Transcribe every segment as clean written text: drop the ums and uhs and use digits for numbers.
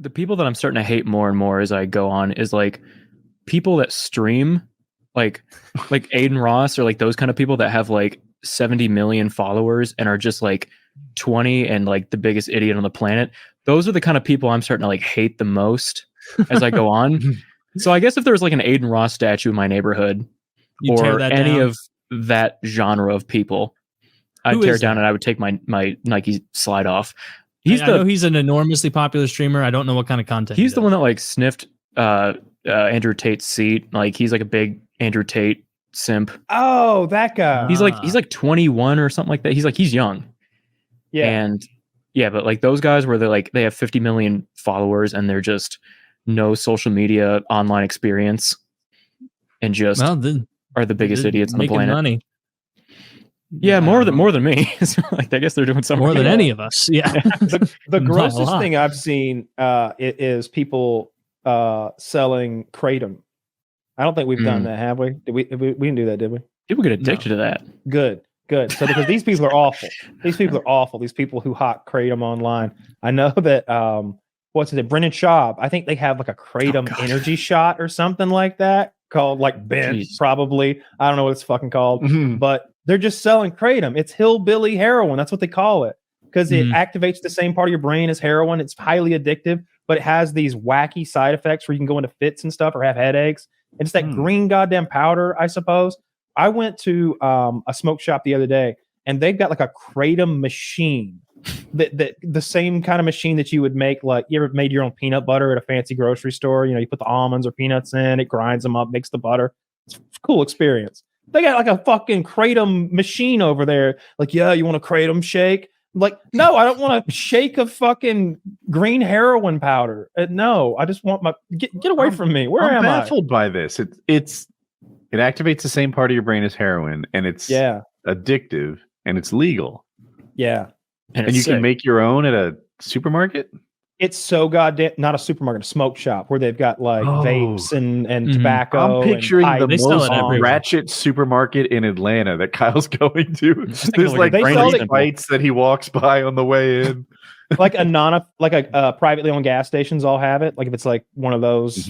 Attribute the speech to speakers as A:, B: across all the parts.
A: the people that I'm starting to hate more and more as I go on is like people that stream, like Aiden Ross or like those kind of people that have like 70 million followers and are just like 20 and like the biggest idiot on the planet. Those are the kind of people I'm starting to like hate the most as I go on. So I guess if there was like an Aiden Ross statue in my neighborhood or any of that genre of people, I'd tear it down and I would take my Nike slide off.
B: I know he's an enormously popular streamer. I don't know what kind of content.
A: He's the one that like sniffed Andrew Tate's seat. Like he's like a big Andrew Tate simp.
C: Oh, that guy.
A: He's like 21 or something like that. He's young.
C: Yeah.
A: And yeah, but like those guys where they have 50 million followers and they're just no social media online experience and just are the biggest idiots on the planet. Money. Yeah, more than me. Like I guess they're doing something
B: more than any of us. Yeah.
C: the grossest thing I've seen is people selling kratom. I don't think we've done that, have we? We didn't do that, did we?
A: People get addicted to that.
C: Good. So because these people are awful. These people who hawk kratom online. I know that what's it? Brennan Schaub. I think they have like a kratom energy shot or something like that called like Bent, probably. I don't know what it's fucking called, but they're just selling kratom. It's hillbilly heroin. That's what they call it because it activates the same part of your brain as heroin. It's highly addictive, but it has these wacky side effects where you can go into fits and stuff or have headaches. And it's that green goddamn powder, I suppose. I went to a smoke shop the other day, and they've got like a kratom machine, the same kind of machine that you would make. Like you ever made your own peanut butter at a fancy grocery store? You know, you put the almonds or peanuts in, it grinds them up, makes the butter. It's a cool experience. They got like a fucking kratom machine over there. Like, yeah, you want a kratom shake? Like, no, I don't want to shake a fucking green heroin powder. No, I just want my get away from me. Where am I?
D: I'm baffled by this. It activates the same part of your brain as heroin, and it's addictive, and it's legal.
C: Yeah,
D: and you can make your own at a supermarket.
C: It's so goddamn not a supermarket, a smoke shop where they've got like vapes and tobacco.
D: I'm picturing the most ratchet supermarket in Atlanta that Kyle's going to. There's like lights that he walks by on the way in.
C: Like a privately owned gas stations all have it. Like if it's like one of those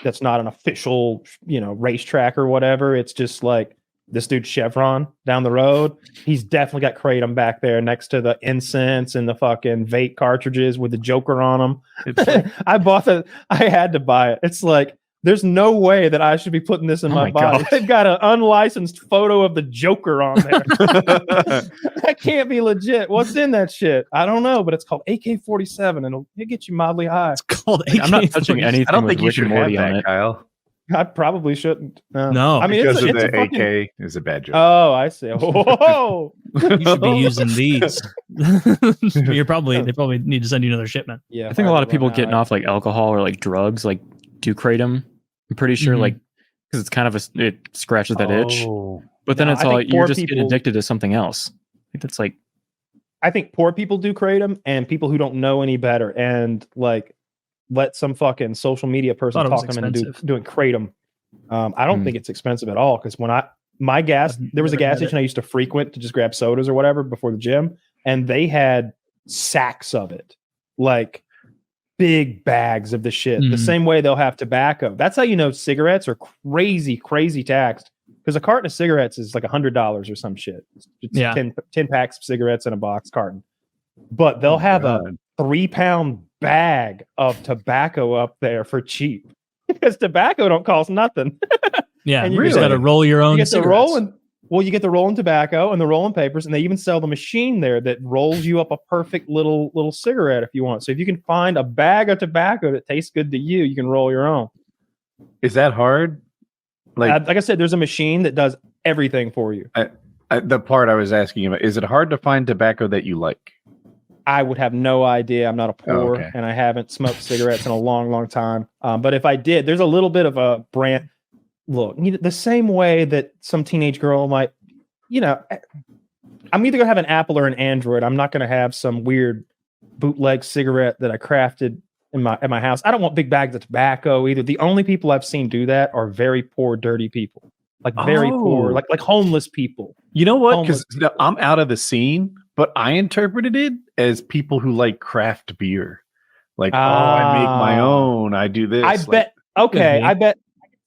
C: that's not an official, racetrack or whatever. It's just like this dude Chevron down the road. He's definitely got kratom back there next to the incense and the fucking vape cartridges with the Joker on them. Like, I had to buy it. It's like, there's no way that I should be putting this in my body. They've got an unlicensed photo of the Joker on there. That can't be legit. What's in that shit? I don't know, but it's called AK-47 and it'll get you mildly high.
B: It's called AK-47.
A: I'm not touching anything. I don't think you should have that,
D: Kyle.
C: I probably shouldn't.
B: No,
C: I mean,
D: because the AK is a bad joke.
C: Oh, I see. Whoa!
B: You should be using these. They probably need to send you another shipment.
C: Yeah,
A: I think a lot of people getting off like alcohol or like drugs like do kratom. I'm pretty sure like because it's kind of it scratches that itch. But then it's all you're just getting addicted to something else. I think that's like.
C: I think poor people do kratom and people who don't know any better and like. Let some fucking social media person talk them into doing kratom. I don't think it's expensive at all because when there was a gas station I used to frequent to just grab sodas or whatever before the gym, and they had sacks of it, like big bags of the shit. The same way they'll have tobacco. That's how you know cigarettes are crazy taxed because a carton of cigarettes is like $100 or some shit. It's 10 packs of cigarettes in a box carton, but they'll have a 3-pound bag of tobacco up there for cheap because tobacco don't cost nothing.
B: Yeah, and you just got to roll your own.
C: You get you get the rolling tobacco and the rolling papers, and they even sell the machine there that rolls you up a perfect little cigarette if you want. So if you can find a bag of tobacco that tastes good to you, you can roll your own.
D: Is that hard?
C: Like I said, there's a machine that does everything for you.
D: The part I was asking about, is it hard to find tobacco that you like?
C: I would have no idea. I'm not a pour and I haven't smoked cigarettes in a long time. But if I did, there's a little bit of a brand. Look, the same way that some teenage girl might, I'm either going to have an Apple or an Android. I'm not going to have some weird bootleg cigarette that I crafted at my house. I don't want big bags of tobacco either. The only people I've seen do that are very poor, dirty people. Like very poor, like homeless people.
D: You know what? Because I'm out of the scene, but I interpreted it as people who like craft beer. Like, I make my own. I do this.
C: I bet. Okay, I bet.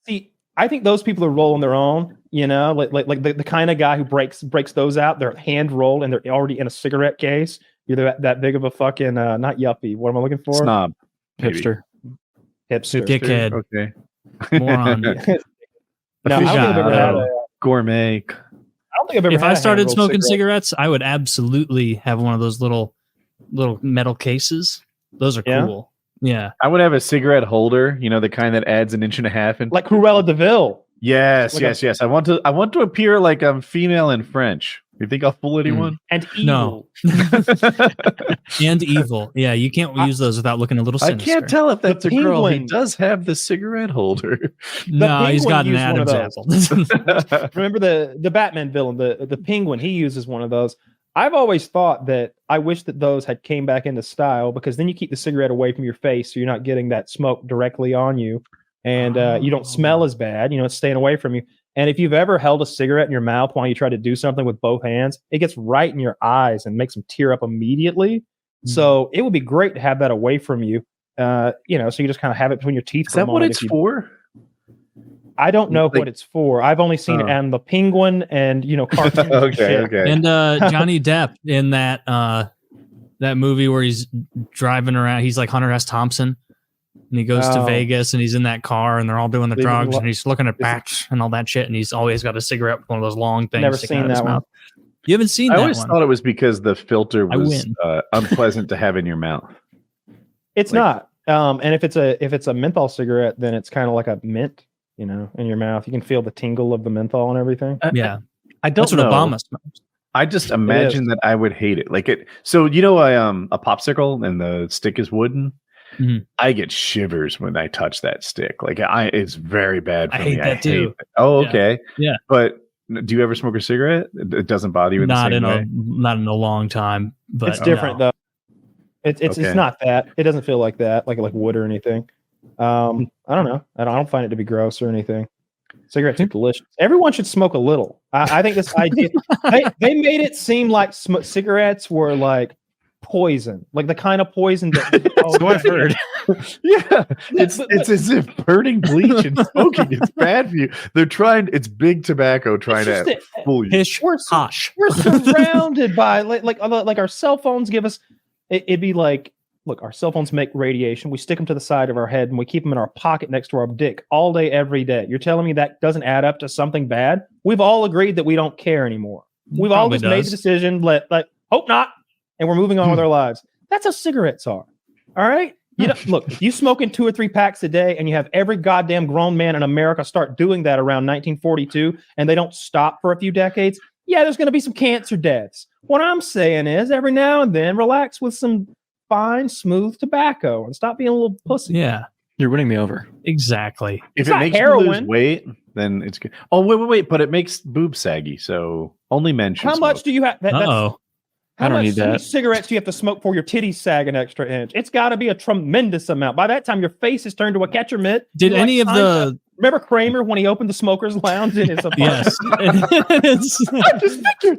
C: See, I think those people are rolling their own. You know, like the kind of guy who breaks those out. They're hand rolled and they're already in a cigarette case. You're that big of a fucking not yuppie. What am I looking for?
D: Snob,
A: hipster,
B: dickhead.
D: Okay,
B: moron.
C: No, I don't think I've ever had a
D: gourmet.
C: I don't think I've ever.
B: If I started smoking cigarettes, I would absolutely have one of those little metal cases. Those are cool. Yeah.
D: I would have a cigarette holder, you know, the kind that adds 1.5 inches in.
C: Like Cruella DeVille.
D: Yes. I want to appear like I'm female in French. You think I'll fool anyone?
C: And evil.
B: No. And evil. Yeah, you can't use those without looking a little sinister.
D: I can't tell if that's a girl. He
C: Penguin.
D: does have the cigarette holder.
B: No, he's got an Adam's apple.
C: Remember the Batman villain, the Penguin, he uses one of those. I've always thought that I wish that those had came back into style, because then you keep the cigarette away from your face, so you're not getting that smoke directly on you, and you don't smell as bad. You know, it's staying away from you. And if you've ever held a cigarette in your mouth while you try to do something with both hands, it gets right in your eyes and makes them tear up immediately. So it would be great to have that away from you. You know, so you just kind of have it between your teeth.
D: Is that what it's for?
C: I don't know what it's for. I've only seen it on the Penguin and, you know, cartoons.
D: Okay.
B: And Johnny Depp in that movie where he's driving around, he's like Hunter S. Thompson, and he goes to Vegas and he's in that car and they're all doing the drugs and he's looking at bats and all that shit, and he's always got a cigarette with one of those long things.
C: Never seen that one.
B: You haven't seen that one?
D: I always thought it was because the filter was unpleasant to have in your mouth.
C: It's not. And if it's a menthol cigarette, then it's kind of like a mint, you know, in your mouth. You can feel the tingle of the menthol and everything.
B: Yeah.
D: I don't know.
B: That's what Obama smokes.
D: I just imagine that I would hate it. Like it. So, you know, a popsicle and the stick is wooden.
B: Mm-hmm.
D: I get shivers when I touch that stick. Like it's very bad for me.
B: I hate that too.
D: Oh, okay.
B: Yeah.
D: But do you ever smoke a cigarette? It doesn't bother you in the same way?
B: Not in a long time. But
C: it's different though. It's not that. It doesn't feel like that, like wood or anything. I don't know. I don't find it to be gross or anything. Cigarettes are delicious. Everyone should smoke a little. I think this idea they made it seem like cigarettes were like poison, like the kind of poison that
A: so I've heard.
D: Yeah, it's as if burning bleach and smoking is bad for you. They're trying. It's big tobacco trying to fool you.
B: Hish, hosh.
C: We're surrounded by like our cell phones give us. It'd be like, look, our cell phones make radiation. We stick them to the side of our head and we keep them in our pocket next to our dick all day, every day. You're telling me that doesn't add up to something bad? We've all agreed that we don't care anymore. We've all just made the decision. Hope not. And we're moving on with our lives. That's how cigarettes are. All right. You know, look, if you smoking 2 or 3 packs a day and you have every goddamn grown man in America start doing that around 1942 and they don't stop for a few decades, yeah, there's going to be some cancer deaths. What I'm saying is every now and then relax with some fine, smooth tobacco and stop being a little pussy.
B: Yeah.
A: You're winning me over.
B: Exactly.
D: If it makes you lose weight, then it's good. Oh, wait. But it makes boobs saggy. So only men should
C: How
D: smoke.
C: much do you have?
A: I don't need that. How many
C: cigarettes do you have to smoke for your titties sag an extra inch? It's got to be a tremendous amount. By that time, your face is turned to a catcher mitt.
B: Did any of the...
C: Remember Kramer when he opened the smokers' lounge in his apartment?
B: Yes.
C: I just figured.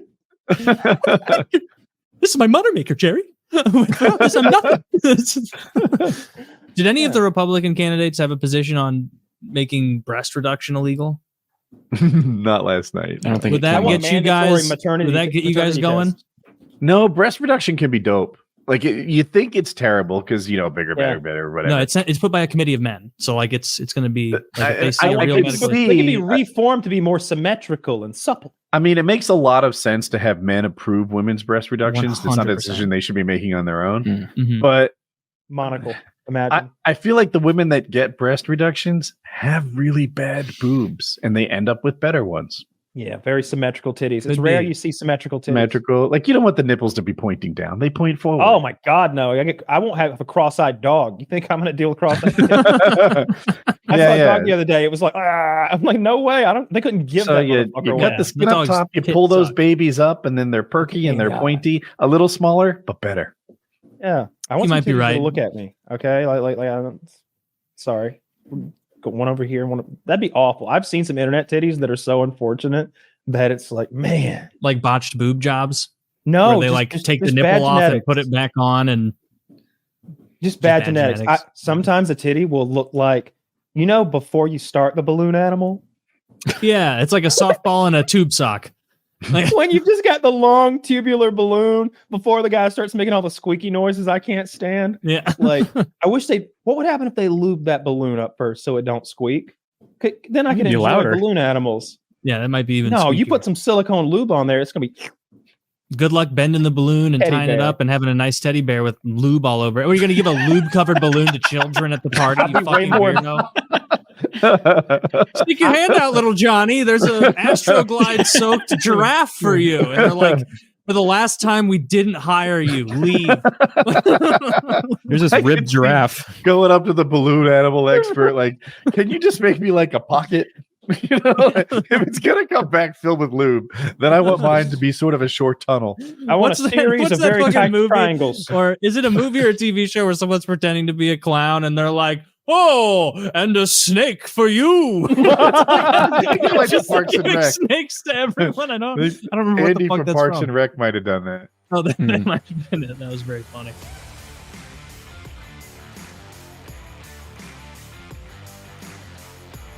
B: This is my mutter maker, Jerry. Without this, I'm nothing. Did any of the Republican candidates have a position on making breast reduction illegal?
D: Not last night.
A: I don't think.
B: Would that get you guys? Would that get you guys going?
C: Test.
D: No, breast reduction can be dope. Like you think it's terrible because bigger, better, whatever.
B: No, it's put by a committee of men, so like it's going to be.
C: They can be reformed to be more symmetrical and supple.
D: I mean, it makes a lot of sense to have men approve women's breast reductions.
B: 100%.
D: It's not a decision they should be making on their own.
B: Mm-hmm.
D: But
C: monocle. Imagine.
D: I feel like the women that get breast reductions have really bad boobs, and they end up with better ones.
C: Yeah, very symmetrical titties. It's rare you see symmetrical titties.
D: Symmetrical, like you don't want the nipples to be pointing down; they point forward.
C: Oh my God, no! I won't have a cross-eyed dog. You think I'm going to deal with cross-eyed? I saw a dog the other day. It was like, I'm like, no way! They couldn't give that.
D: You got the skin up top. You pull those babies up, and then they're perky and they're pointy, a little smaller, but better.
C: Yeah, I want
B: you might be right.
C: To look at me, okay? Like I don't. Sorry. Got one over here. That'd be awful. I've seen some internet titties that are so unfortunate that it's like, man,
B: like botched boob jobs.
C: No,
B: where they take the nipple off and put it back on, and
C: Just bad genetics. Sometimes a titty will look like, before you start the balloon animal.
B: Yeah, it's like a softball and a tube sock.
C: When you've just got the long tubular balloon before the guy starts making all the squeaky noises I can't stand.
B: Yeah.
C: Like, I wish what would happen if they lube that balloon up first so it don't squeak? Then I can enjoy
A: louder.
C: balloon animals.
B: Yeah, that might be even.
C: No, you
B: squeakier.
C: put some silicone lube on there, it's gonna be.
B: Good luck bending the balloon and tying it up and having a nice teddy bear with lube all over it. Or are you going to give a lube-covered balloon to children at the party? You fucking weirdo. Stick your hand out, little Johnny. There's an Astroglide-soaked giraffe for you. And they're like, for the last time we didn't hire you, leave.
A: There's this ribbed giraffe.
D: Going up to the balloon animal expert, like, can you just make me like a pocket? If it's gonna come back filled with lube, then I want mine to be sort of a short tunnel.
C: I want a series of very tight triangles.
B: Or is it a movie or a TV show where someone's pretending to be a clown and they're like, "Oh, and a snake for you."
D: Like just Parks and Rec.
B: Snakes to everyone. I don't remember
D: Andy
B: what the fuck
D: from
B: that's
D: Parks
B: from.
D: and Rec might have done that.
B: Oh, that might have been it. That was very funny.